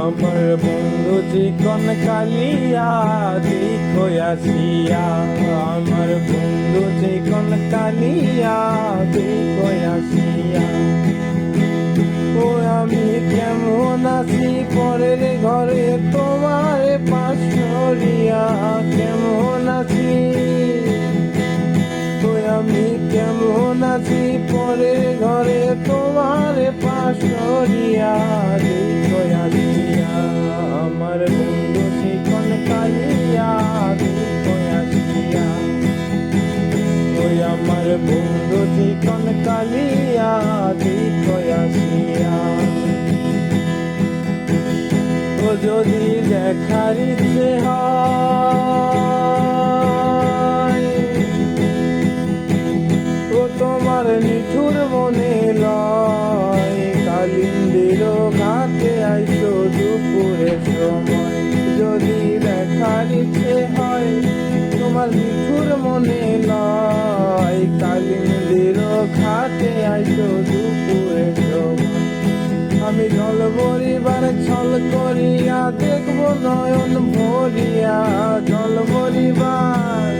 আমার বন্ধু চিকন কালিয়া দেখো আসিয়া, আমার বন্ধু চিকন কালিয়া দেখো আসিয়া। ও আমি কেমন আছি পরের ঘরে তোমার পাশরিয়া, কেমন আছি আমি কেমন আছি পরের ঘরে তোমার পাশরিয়া দেখো আসিয়া। আমার বন্ধু চিকন কালিয়া দেখো আসিয়া, ওই আমার বন্ধু চিকন কালিয়া দেখো আসিয়া। ও যদি দেখার ইচ্ছে হয়, ও তোমার নিঠুর মনে লয়, কালিন্দির ঘাটে আইসো দুপুরের সময়। যদি দেখার ইচ্ছে হয়, তোমার নিঠুর মনে লয়, কালিন্দির ঘাটে আইসো দুপুরের সময়। আমি জল ভরিবার ছল করিয়া দেখবো নয়ন ভরিয়া, জল ভরিবার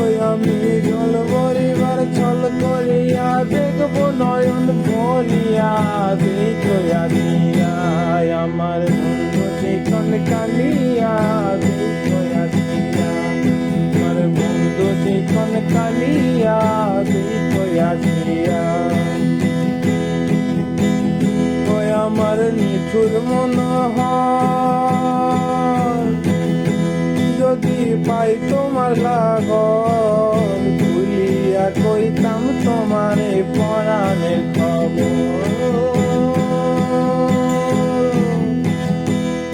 ওই আমি জল ভরিবার ছল করিয়া দেখবো নয়ন ভরিয়া দেখো আসিয়া। আমার বন্ধু চিকন কালিয়া দেখো আসিয়া, আমার বন্ধু চিকন কালিয়া দেখো আসিয়া। আমার নিঠুর মনোহর যদি পাই তোমার লাগর, ভুলিয়া কইতাম তোমারে পরাণের খবর।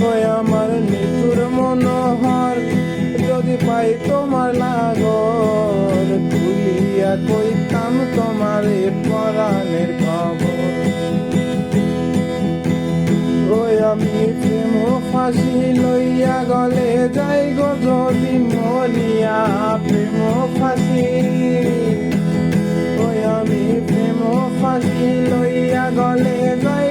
ওই আমার নিঠুর মনোহর যদি পাই তোমার লাগর, ভুলিয়া কইতাম তোমারে পরাণের খবর। ওই আমি প্রেম ফাঁসি লইয়া গলে যাই গো যদি মরিয়া, প্রেম ফাঁসি ওই আমি প্রেম ফাঁসি লইয়া গলে যাই